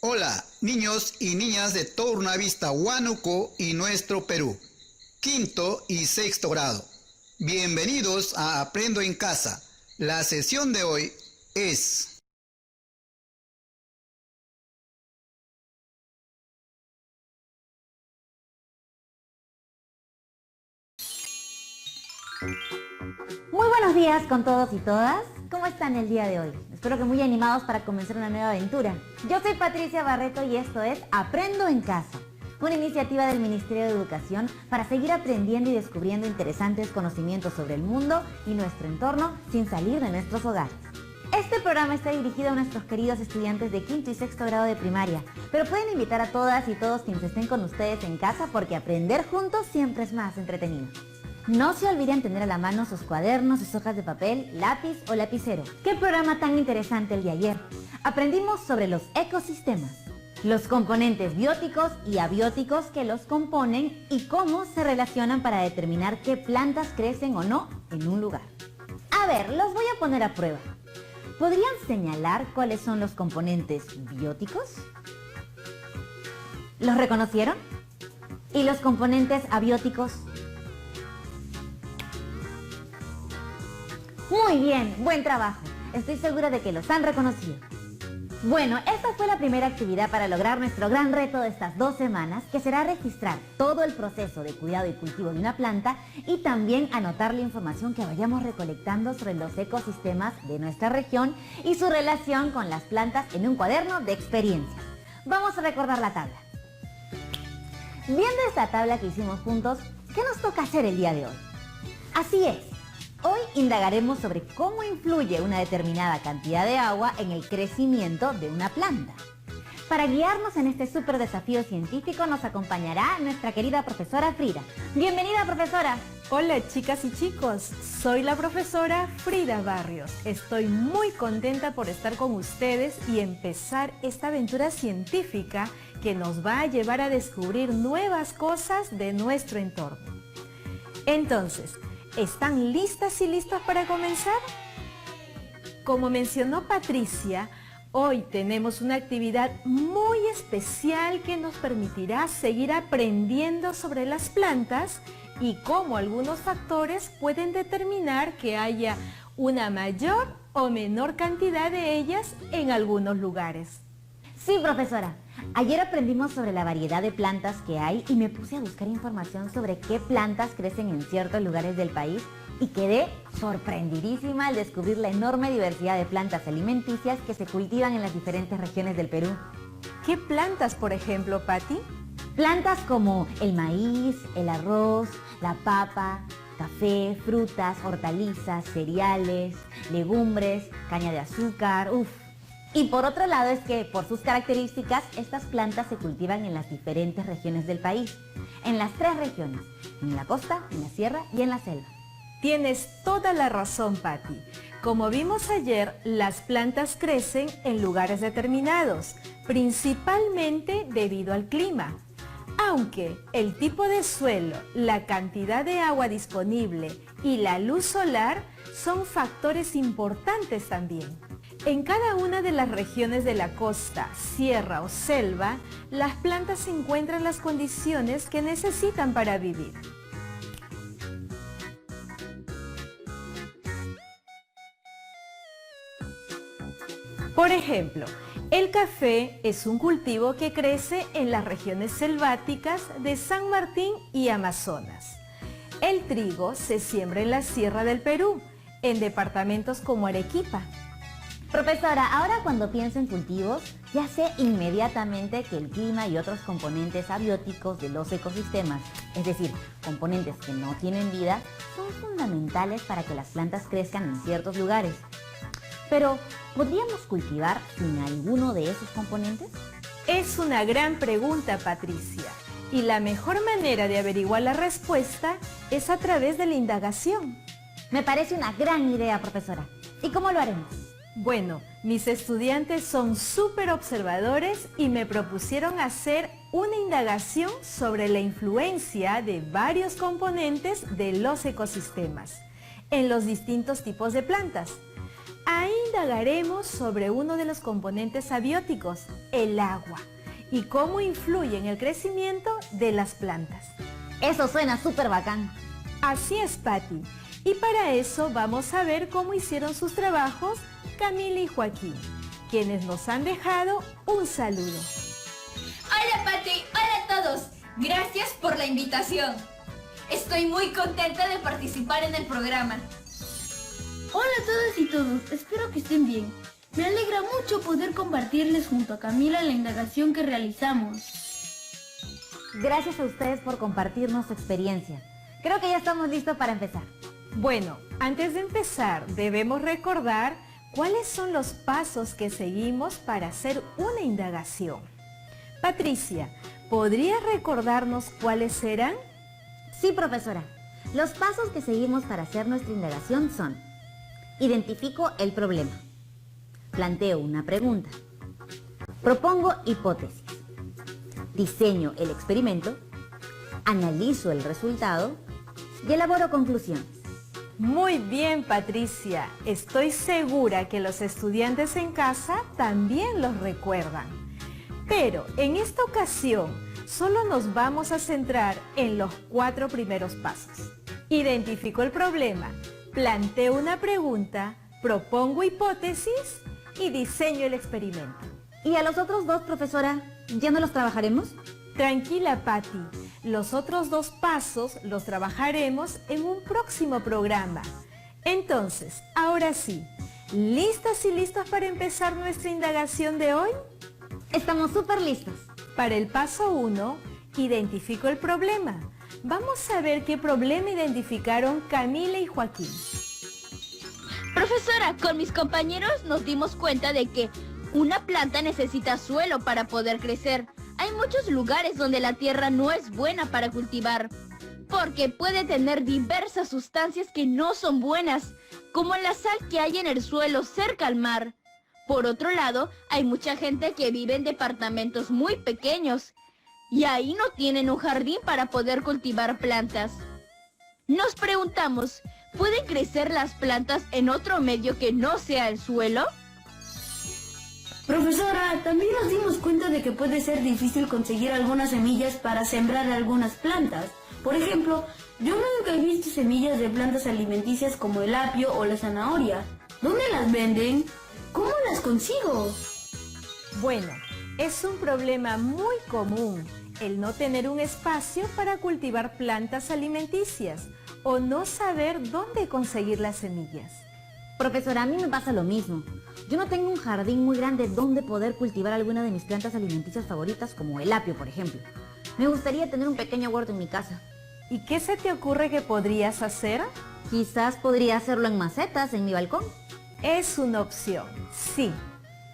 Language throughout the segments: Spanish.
Hola, niños y niñas de Tornavista, Huánuco y nuestro Perú. Quinto y sexto grado. Bienvenidos a Aprendo en Casa. La sesión de hoy es... Muy buenos días con todos y todas. ¿Cómo están el día de hoy? Espero que muy animados para comenzar una nueva aventura. Yo soy Patricia Barreto y esto es Aprendo en Casa, una iniciativa del Ministerio de Educación para seguir aprendiendo y descubriendo interesantes conocimientos sobre el mundo y nuestro entorno sin salir de nuestros hogares. Este programa está dirigido a nuestros queridos estudiantes de quinto y sexto grado de primaria, pero pueden invitar a todas y todos quienes estén con ustedes en casa porque aprender juntos siempre es más entretenido. No se olviden tener a la mano sus cuadernos, sus hojas de papel, lápiz o lapicero. ¡Qué programa tan interesante el de ayer! Aprendimos sobre los ecosistemas, los componentes bióticos y abióticos que los componen y cómo se relacionan para determinar qué plantas crecen o no en un lugar. A ver, los voy a poner a prueba. ¿Podrían señalar cuáles son los componentes bióticos? ¿Los reconocieron? ¿Y los componentes abióticos? Muy bien, buen trabajo. Estoy segura de que los han reconocido. Bueno, esta fue la primera actividad para lograr nuestro gran reto de estas 2 semanas, que será registrar todo el proceso de cuidado y cultivo de una planta y también anotar la información que vayamos recolectando sobre los ecosistemas de nuestra región y su relación con las plantas en un cuaderno de experiencias. Vamos a recordar la tabla. Viendo esta tabla que hicimos juntos, ¿qué nos toca hacer el día de hoy? Así es. Hoy indagaremos sobre cómo influye una determinada cantidad de agua en el crecimiento de una planta. Para guiarnos en este súper desafío científico nos acompañará nuestra querida profesora Frida. Bienvenida, profesora. Hola chicas y chicos, soy la profesora Frida Barrios. Estoy muy contenta por estar con ustedes y empezar esta aventura científica que nos va a llevar a descubrir nuevas cosas de nuestro entorno. Entonces, ¿están listas y listos para comenzar? Como mencionó Patricia, hoy tenemos una actividad muy especial que nos permitirá seguir aprendiendo sobre las plantas y cómo algunos factores pueden determinar que haya una mayor o menor cantidad de ellas en algunos lugares. Sí, profesora. Ayer aprendimos sobre la variedad de plantas que hay y me puse a buscar información sobre qué plantas crecen en ciertos lugares del país y quedé sorprendidísima al descubrir la enorme diversidad de plantas alimenticias que se cultivan en las diferentes regiones del Perú. ¿Qué plantas, por ejemplo, Patti? Plantas como el maíz, el arroz, la papa, café, frutas, hortalizas, cereales, legumbres, caña de azúcar, Y por otro lado es que, por sus características, estas plantas se cultivan en las diferentes regiones del país. En las 3 regiones, en la costa, en la sierra y en la selva. Tienes toda la razón, Patti. Como vimos ayer, las plantas crecen en lugares determinados, principalmente debido al clima. Aunque el tipo de suelo, la cantidad de agua disponible y la luz solar son factores importantes también. En cada una de las regiones de la costa, sierra o selva, las plantas encuentran las condiciones que necesitan para vivir. Por ejemplo, el café es un cultivo que crece en las regiones selváticas de San Martín y Amazonas. El trigo se siembra en la sierra del Perú, en departamentos como Arequipa. Profesora, ahora cuando pienso en cultivos, ya sé inmediatamente que el clima y otros componentes abióticos de los ecosistemas, es decir, componentes que no tienen vida, son fundamentales para que las plantas crezcan en ciertos lugares. Pero, ¿podríamos cultivar sin alguno de esos componentes? Es una gran pregunta, Patricia, y la mejor manera de averiguar la respuesta es a través de la indagación. Me parece una gran idea, profesora. ¿Y cómo lo haremos? Bueno, mis estudiantes son súper observadores y me propusieron hacer una indagación sobre la influencia de varios componentes de los ecosistemas en los distintos tipos de plantas. Ahí indagaremos sobre uno de los componentes abióticos, el agua, y cómo influye en el crecimiento de las plantas. Eso suena súper bacán. Así es, Patti. Y para eso vamos a ver cómo hicieron sus trabajos Camila y Joaquín, quienes nos han dejado un saludo. Hola Pati, hola a todos. Gracias por la invitación. Estoy muy contenta de participar en el programa. Hola a todas y todos, espero que estén bien. Me alegra mucho poder compartirles junto a Camila la indagación que realizamos. Gracias a ustedes por compartirnos su experiencia. Creo que ya estamos listos para empezar. Bueno, antes de empezar debemos recordar cuáles son los pasos que seguimos para hacer una indagación. Patricia, ¿podrías recordarnos cuáles eran? Sí, profesora. Los pasos que seguimos para hacer nuestra indagación son: identifico el problema, planteo una pregunta, propongo hipótesis, diseño el experimento, analizo el resultado y elaboro conclusiones. Muy bien, Patricia. Estoy segura que los estudiantes en casa también los recuerdan. Pero en esta ocasión solo nos vamos a centrar en los 4 primeros pasos. Identifico el problema, planteo una pregunta, propongo hipótesis y diseño el experimento. ¿Y a los otros 2, profesora, ya no los trabajaremos? Tranquila, Patti. Los otros 2 pasos los trabajaremos en un próximo programa. Entonces, ahora sí, ¿listas y listos para empezar nuestra indagación de hoy? Estamos súper listos. Para el paso 1, identifico el problema. Vamos a ver qué problema identificaron Camila y Joaquín. Profesora, con mis compañeros nos dimos cuenta de que una planta necesita suelo para poder crecer. Hay muchos lugares donde la tierra no es buena para cultivar, porque puede tener diversas sustancias que no son buenas, como la sal que hay en el suelo cerca al mar. Por otro lado, hay mucha gente que vive en departamentos muy pequeños, y ahí no tienen un jardín para poder cultivar plantas. Nos preguntamos, ¿pueden crecer las plantas en otro medio que no sea el suelo? Profesora, también nos dimos cuenta de que puede ser difícil conseguir algunas semillas para sembrar algunas plantas. Por ejemplo, yo nunca he visto semillas de plantas alimenticias como el apio o la zanahoria. ¿Dónde las venden? ¿Cómo las consigo? Bueno, es un problema muy común el no tener un espacio para cultivar plantas alimenticias o no saber dónde conseguir las semillas. Profesora, a mí me pasa lo mismo. Yo no tengo un jardín muy grande donde poder cultivar alguna de mis plantas alimenticias favoritas, como el apio, por ejemplo. Me gustaría tener un pequeño huerto en mi casa. ¿Y qué se te ocurre que podrías hacer? Quizás podría hacerlo en macetas, en mi balcón. Es una opción, sí.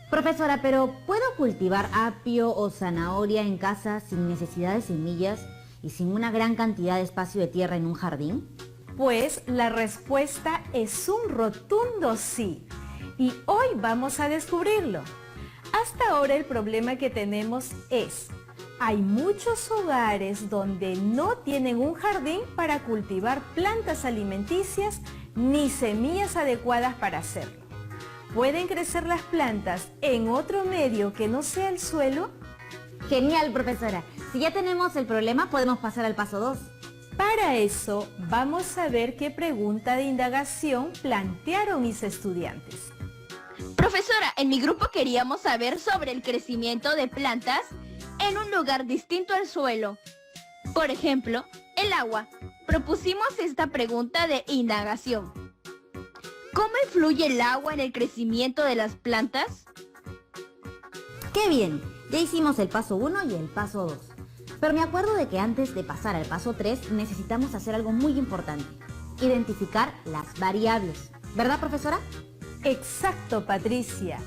Profesora, pero ¿puedo cultivar apio o zanahoria en casa sin necesidad de semillas y sin una gran cantidad de espacio de tierra en un jardín? Pues la respuesta es un rotundo sí. Y hoy vamos a descubrirlo. Hasta ahora el problema que tenemos es: hay muchos hogares donde no tienen un jardín para cultivar plantas alimenticias ni semillas adecuadas para hacerlo. ¿Pueden crecer las plantas en otro medio que no sea el suelo? Genial, profesora. Si ya tenemos el problema, podemos pasar al paso 2. Para eso, vamos a ver qué pregunta de indagación plantearon mis estudiantes. Profesora, en mi grupo queríamos saber sobre el crecimiento de plantas en un lugar distinto al suelo. Por ejemplo, el agua. Propusimos esta pregunta de indagación. ¿Cómo influye el agua en el crecimiento de las plantas? ¡Qué bien! Ya hicimos el paso 1 y el paso 2. Pero me acuerdo de que antes de pasar al paso 3 necesitamos hacer algo muy importante: identificar las variables. ¿Verdad, profesora? Exacto, Patricia.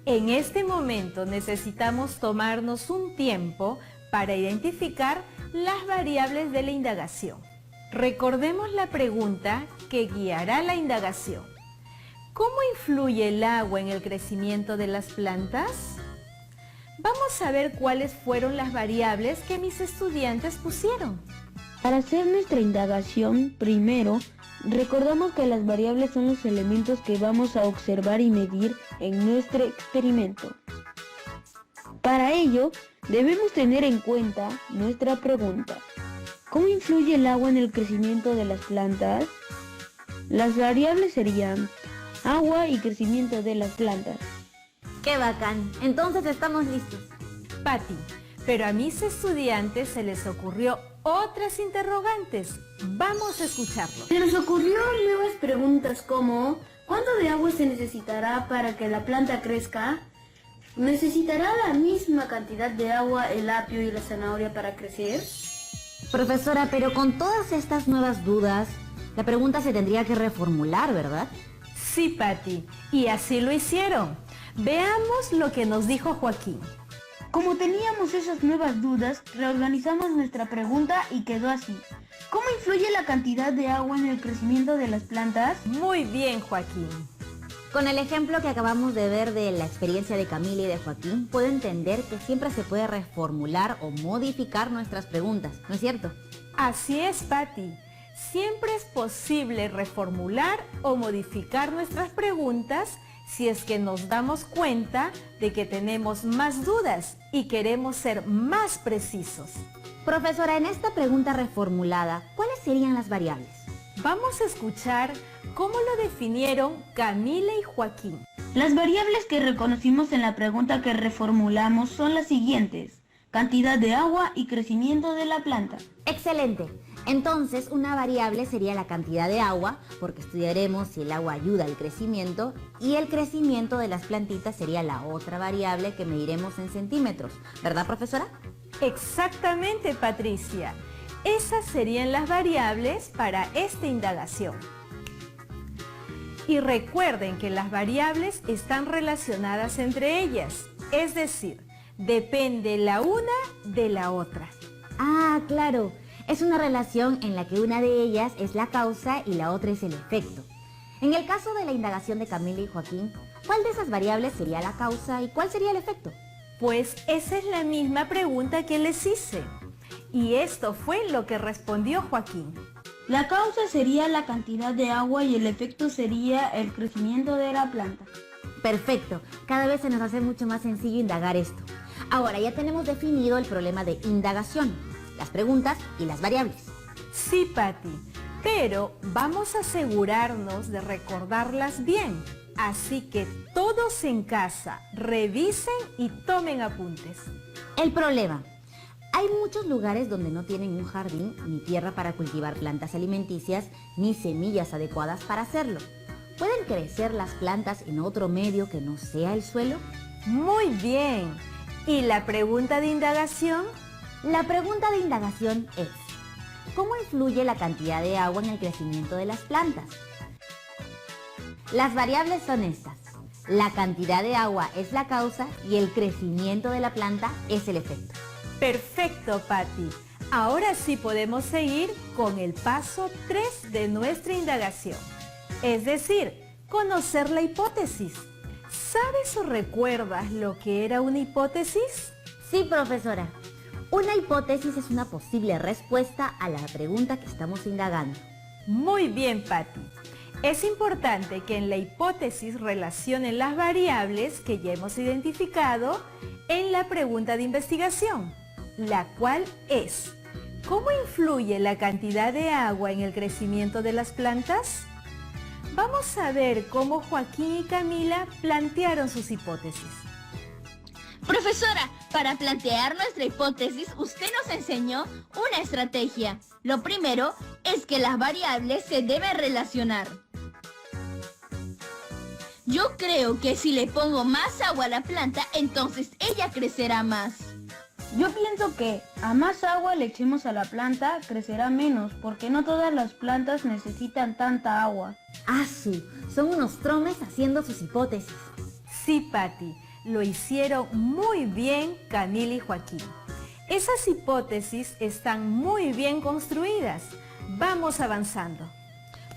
En este momento necesitamos tomarnos un tiempo para identificar las variables de la indagación. Recordemos la pregunta que guiará la indagación. ¿Cómo influye el agua en el crecimiento de las plantas? Vamos a ver cuáles fueron las variables que mis estudiantes pusieron. Para hacer nuestra indagación, primero Recordamos que las variables son los elementos que vamos a observar y medir en nuestro experimento. Para ello, debemos tener en cuenta nuestra pregunta. ¿Cómo influye el agua en el crecimiento de las plantas? Las variables serían agua y crecimiento de las plantas. ¡Qué bacán! Entonces estamos listos. Patti, pero a mis estudiantes se les ocurrió otras interrogantes. Vamos a escucharlo. Se nos ocurrió nuevas preguntas como ¿cuánto de agua se necesitará para que la planta crezca? ¿Necesitará la misma cantidad de agua el apio y la zanahoria para crecer? Profesora, pero con todas estas nuevas dudas, la pregunta se tendría que reformular, ¿verdad? Sí, Patti, y así lo hicieron. Veamos lo que nos dijo Joaquín. Como teníamos esas nuevas dudas, reorganizamos nuestra pregunta y quedó así. ¿Cómo influye la cantidad de agua en el crecimiento de las plantas? Muy bien, Joaquín. Con el ejemplo que acabamos de ver de la experiencia de Camila y de Joaquín, puedo entender que siempre se puede reformular o modificar nuestras preguntas, ¿no es cierto? Así es, Patti. Siempre es posible reformular o modificar nuestras preguntas si es que nos damos cuenta de que tenemos más dudas y queremos ser más precisos. Profesora, en esta pregunta reformulada, ¿cuáles serían las variables? Vamos a escuchar cómo lo definieron Camila y Joaquín. Las variables que reconocimos en la pregunta que reformulamos son las siguientes: cantidad de agua y crecimiento de la planta. ¡Excelente! Entonces, una variable sería la cantidad de agua, porque estudiaremos si el agua ayuda al crecimiento, y el crecimiento de las plantitas sería la otra variable que mediremos en centímetros, ¿verdad, profesora? Exactamente, Patricia. Esas serían las variables para esta indagación. Y recuerden que las variables están relacionadas entre ellas, es decir, depende la una de la otra. Ah, claro. Es una relación en la que una de ellas es la causa y la otra es el efecto. En el caso de la indagación de Camila y Joaquín, ¿cuál de esas variables sería la causa y cuál sería el efecto? Pues esa es la misma pregunta que les hice. Y esto fue lo que respondió Joaquín. La causa sería la cantidad de agua y el efecto sería el crecimiento de la planta. Perfecto. Cada vez se nos hace mucho más sencillo indagar esto. Ahora ya tenemos definido el problema de indagación, las preguntas y las variables. Sí, Patti, pero vamos a asegurarnos de recordarlas bien. Así que todos en casa revisen y tomen apuntes. El problema. Hay muchos lugares donde no tienen un jardín ni tierra para cultivar plantas alimenticias ni semillas adecuadas para hacerlo. ¿Pueden crecer las plantas en otro medio que no sea el suelo? Muy bien. ¿Y la pregunta de indagación? La pregunta de indagación es, ¿cómo influye la cantidad de agua en el crecimiento de las plantas? Las variables son estas. La cantidad de agua es la causa y el crecimiento de la planta es el efecto. Perfecto, Patti. Ahora sí podemos seguir con el paso 3 de nuestra indagación. Es decir, conocer la hipótesis. ¿Sabes o recuerdas lo que era una hipótesis? Sí, profesora. Una hipótesis es una posible respuesta a la pregunta que estamos indagando. Muy bien, Patti. Es importante que en la hipótesis relacionen las variables que ya hemos identificado en la pregunta de investigación, la cual es, ¿cómo influye la cantidad de agua en el crecimiento de las plantas? Vamos a ver cómo Joaquín y Camila plantearon sus hipótesis. Profesora, para plantear nuestra hipótesis, usted nos enseñó una estrategia. Lo primero es que las variables se deben relacionar. Yo creo que si le pongo más agua a la planta, entonces ella crecerá más. Yo pienso que a más agua le echemos a la planta, crecerá menos, porque no todas las plantas necesitan tanta agua. ¡Asu! Son unos tromes haciendo sus hipótesis. Sí, Patti, lo hicieron muy bien Camila y Joaquín. Esas hipótesis están muy bien construidas. Vamos avanzando.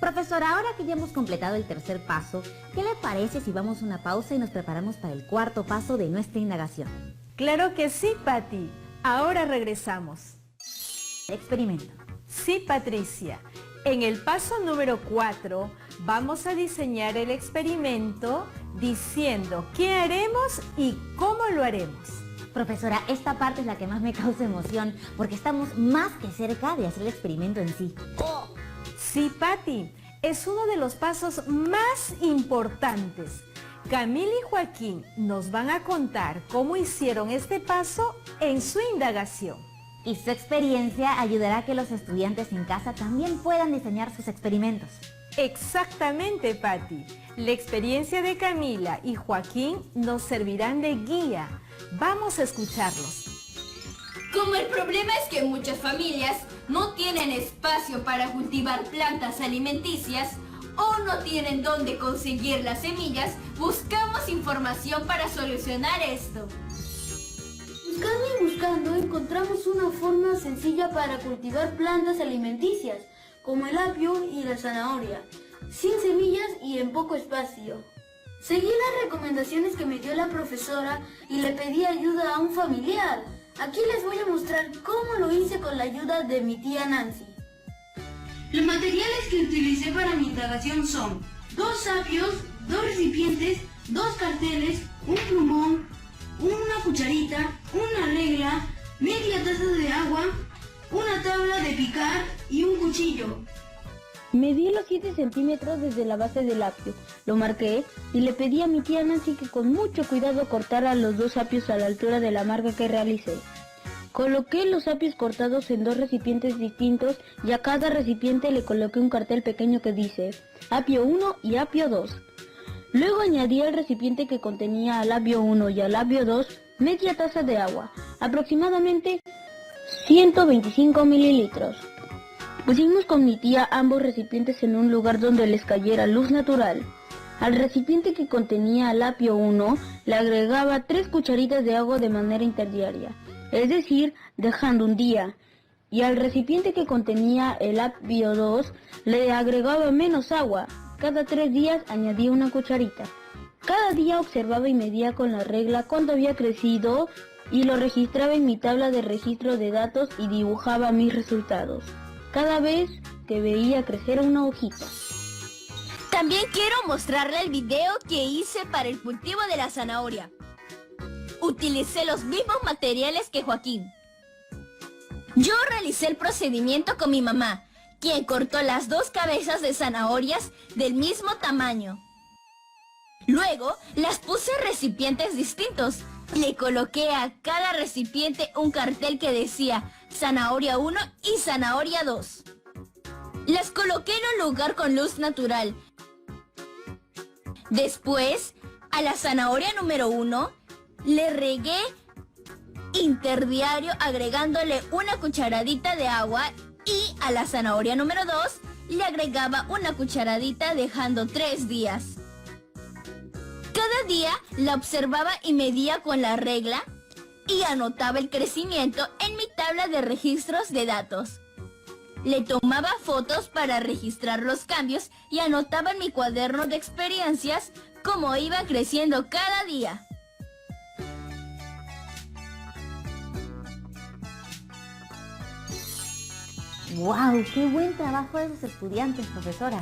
Profesora, ahora que ya hemos completado el tercer paso, ¿qué le parece si vamos a una pausa y nos preparamos para el cuarto paso de nuestra indagación? Claro que sí, Patti. Ahora regresamos. Experimento. Sí, Patricia. En el paso número 4 vamos a diseñar el experimento diciendo qué haremos y cómo lo haremos. Profesora, esta parte es la que más me causa emoción porque estamos más que cerca de hacer el experimento en sí. Sí, Patti, es uno de los pasos más importantes. Camila y Joaquín nos van a contar cómo hicieron este paso en su indagación. Y su experiencia ayudará a que los estudiantes en casa también puedan diseñar sus experimentos. Exactamente, Patti. La experiencia de Camila y Joaquín nos servirán de guía. Vamos a escucharlos. Como el problema es que muchas familias no tienen espacio para cultivar plantas alimenticias o no tienen dónde conseguir las semillas, buscamos información para solucionar esto. Buscando y buscando encontramos una forma sencilla para cultivar plantas alimenticias, como el apio y la zanahoria, sin semillas y en poco espacio. Seguí las recomendaciones que me dio la profesora y le pedí ayuda a un familiar. Aquí les voy a mostrar cómo lo hice con la ayuda de mi tía Nancy. Los materiales que utilicé para mi indagación son 2 apios, 2 recipientes, 2 carteles, un plumón, una cucharita, una regla, media taza de agua, una tabla de picar y un cuchillo. Medí los 7 centímetros desde la base del apio, lo marqué y le pedí a mi tía Nancy que con mucho cuidado cortara los 2 apios a la altura de la marca que realicé. Coloqué los apios cortados en 2 recipientes distintos y a cada recipiente le coloqué un cartel pequeño que dice apio 1 y apio 2. Luego añadí al recipiente que contenía al apio 1 y al apio 2 media taza de agua, aproximadamente 125 mililitros. Pusimos con mi tía ambos recipientes en un lugar donde les cayera luz natural. Al recipiente que contenía al apio 1 le agregaba 3 cucharitas de agua de manera interdiaria, es decir, dejando un día. Y al recipiente que contenía el apio 2 le agregaba menos agua. Cada 3 días añadía una cucharita. Cada día observaba y medía con la regla cuánto había crecido y lo registraba en mi tabla de registro de datos y dibujaba mis resultados cada vez que veía crecer una hojita. También quiero mostrarle el video que hice para el cultivo de la zanahoria. Utilicé los mismos materiales que Joaquín. Yo realicé el procedimiento con mi mamá, quien cortó las 2 cabezas de zanahorias del mismo tamaño. Luego las puse en recipientes distintos. Le coloqué a cada recipiente un cartel que decía zanahoria 1 y zanahoria 2. Las coloqué en un lugar con luz natural. Después, a la zanahoria número 1, le regué interdiario agregándole una cucharadita de agua y a la zanahoria número 2 le agregaba una cucharadita dejando 3 días. Cada día la observaba y medía con la regla y anotaba el crecimiento en mi tabla de registros de datos. Le tomaba fotos para registrar los cambios y anotaba en mi cuaderno de experiencias cómo iba creciendo cada día. ¡Wow! ¡Qué buen trabajo de sus estudiantes, profesora!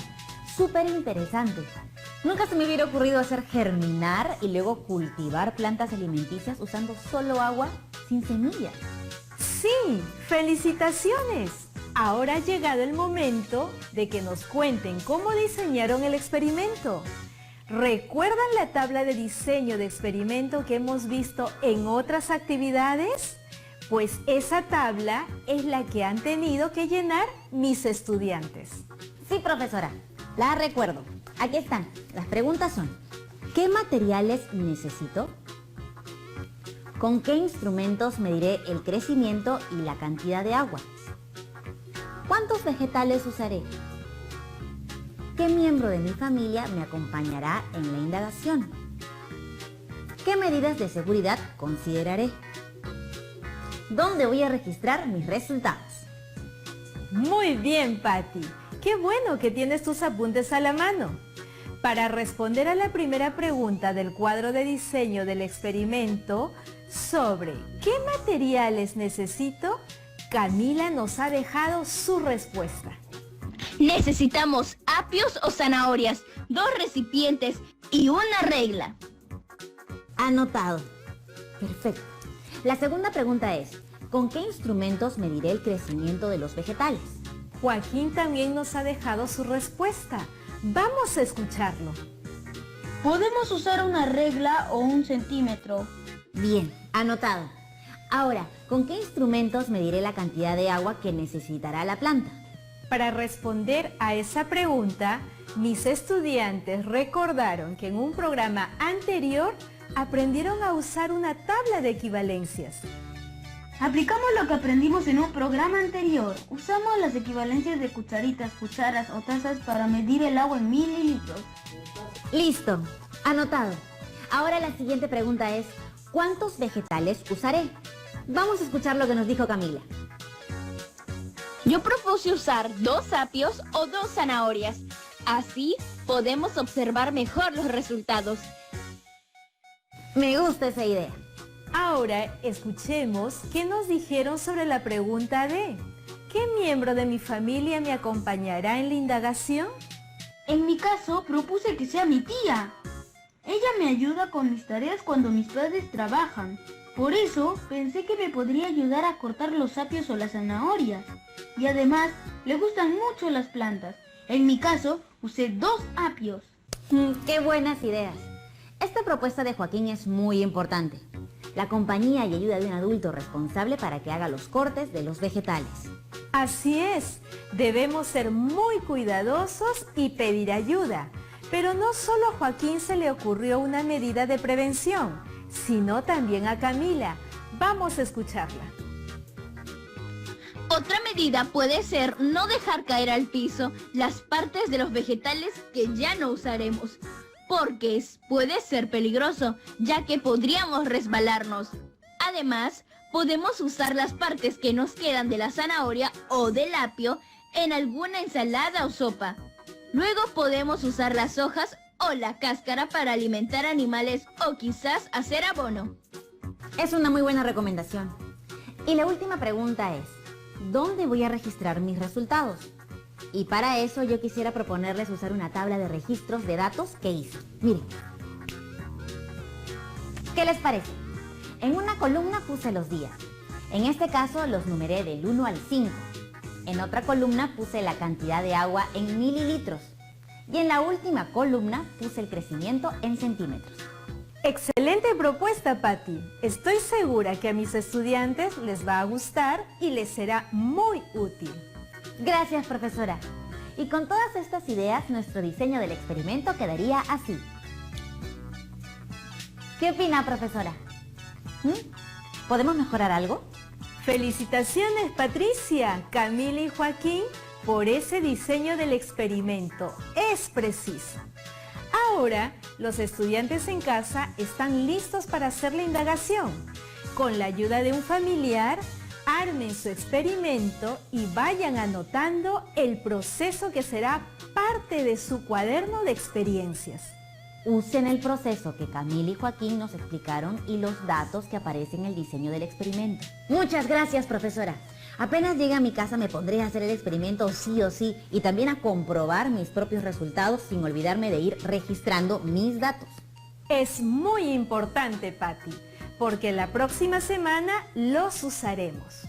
¡Súper interesante! Nunca se me hubiera ocurrido hacer germinar y luego cultivar plantas alimenticias usando solo agua sin semillas. ¡Sí! ¡Felicitaciones! Ahora ha llegado el momento de que nos cuenten cómo diseñaron el experimento. ¿Recuerdan la tabla de diseño de experimento que hemos visto en otras actividades? Pues esa tabla es la que han tenido que llenar mis estudiantes. Sí, profesora, la recuerdo. Aquí están. Las preguntas son: ¿qué materiales necesito? ¿Con qué instrumentos mediré el crecimiento y la cantidad de agua? ¿Cuántos vegetales usaré? ¿Qué miembro de mi familia me acompañará en la indagación? ¿Qué medidas de seguridad consideraré? ¿Dónde voy a registrar mis resultados? Muy bien, Patti. Qué bueno que tienes tus apuntes a la mano. Para responder a la primera pregunta del cuadro de diseño del experimento sobre qué materiales necesito, Camila nos ha dejado su respuesta. Necesitamos apios o zanahorias, 2 recipientes y una regla. Anotado. Perfecto. La segunda pregunta es, ¿con qué instrumentos mediré el crecimiento de los vegetales? Joaquín también nos ha dejado su respuesta. Vamos a escucharlo. Podemos usar una regla o un centímetro. Bien, anotado. Ahora, ¿con qué instrumentos mediré la cantidad de agua que necesitará la planta? Para responder a esa pregunta, mis estudiantes recordaron que en un programa anterior aprendieron a usar una tabla de equivalencias. Aplicamos lo que aprendimos en un programa anterior. Usamos las equivalencias de cucharitas, cucharas o tazas para medir el agua en mililitros. Listo, anotado. Ahora la siguiente pregunta es, ¿cuántos vegetales usaré? Vamos a escuchar lo que nos dijo Camila. Yo propuse usar 2 apios o 2 zanahorias. Así podemos observar mejor los resultados. Me gusta esa idea. Ahora escuchemos qué nos dijeron sobre la pregunta de ¿qué miembro de mi familia me acompañará en la indagación? En mi caso, propuse que sea mi tía. Ella me ayuda con mis tareas cuando mis padres trabajan. Por eso, pensé que me podría ayudar a cortar los apios o las zanahorias. Y además, le gustan mucho las plantas. En mi caso, usé 2 apios. ¡Qué buenas ideas! Esta propuesta de Joaquín es muy importante. La compañía y ayuda de un adulto responsable para que haga los cortes de los vegetales. Así es, debemos ser muy cuidadosos y pedir ayuda. Pero no solo a Joaquín se le ocurrió una medida de prevención, sino también a Camila. Vamos a escucharla. Otra medida puede ser no dejar caer al piso las partes de los vegetales que ya no usaremos, porque puede ser peligroso, ya que podríamos resbalarnos. Además, podemos usar las partes que nos quedan de la zanahoria o del apio en alguna ensalada o sopa. Luego podemos usar las hojas o la cáscara para alimentar animales o quizás hacer abono. Es una muy buena recomendación. Y la última pregunta es, ¿dónde voy a registrar mis resultados? Y para eso yo quisiera proponerles usar una tabla de registros de datos que hice. Miren. ¿Qué les parece? En una columna puse los días. En este caso los numeré del 1 al 5. En otra columna puse la cantidad de agua en mililitros. Y en la última columna puse el crecimiento en centímetros. Excelente propuesta, Patti. Estoy segura que a mis estudiantes les va a gustar y les será muy útil. Gracias, profesora. Y con todas estas ideas, nuestro diseño del experimento quedaría así. ¿Qué opina, profesora? ¿Podemos mejorar algo? Felicitaciones, Patricia, Camila y Joaquín, por ese diseño del experimento. Es preciso. Ahora, los estudiantes en casa están listos para hacer la indagación. Con la ayuda de un familiar, armen su experimento y vayan anotando el proceso que será parte de su cuaderno de experiencias. Usen el proceso que Camila y Joaquín nos explicaron y los datos que aparecen en el diseño del experimento. Muchas gracias, profesora. Apenas llegue a mi casa me pondré a hacer el experimento sí o sí y también a comprobar mis propios resultados sin olvidarme de ir registrando mis datos. Es muy importante, Patti, porque la próxima semana los usaremos.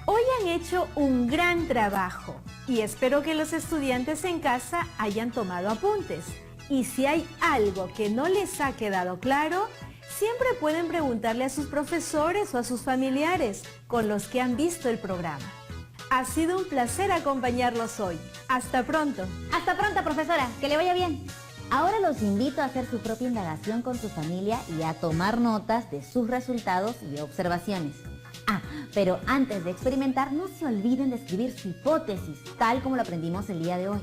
Hoy han hecho un gran trabajo y espero que los estudiantes en casa hayan tomado apuntes. Y si hay algo que no les ha quedado claro, siempre pueden preguntarle a sus profesores o a sus familiares con los que han visto el programa. Ha sido un placer acompañarlos hoy. Hasta pronto. Hasta pronto, profesora. Que le vaya bien. Ahora los invito a hacer su propia indagación con su familia y a tomar notas de sus resultados y observaciones. Pero antes de experimentar, no se olviden de escribir su hipótesis, tal como lo aprendimos el día de hoy.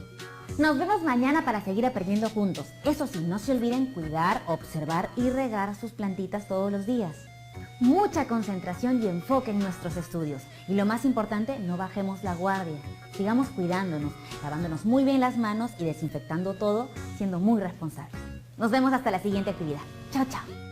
Nos vemos mañana para seguir aprendiendo juntos. Eso sí, no se olviden cuidar, observar y regar sus plantitas todos los días. Mucha concentración y enfoque en nuestros estudios. Y lo más importante, no bajemos la guardia. Sigamos cuidándonos, lavándonos muy bien las manos y desinfectando todo, siendo muy responsables. Nos vemos hasta la siguiente actividad. Chao, chao.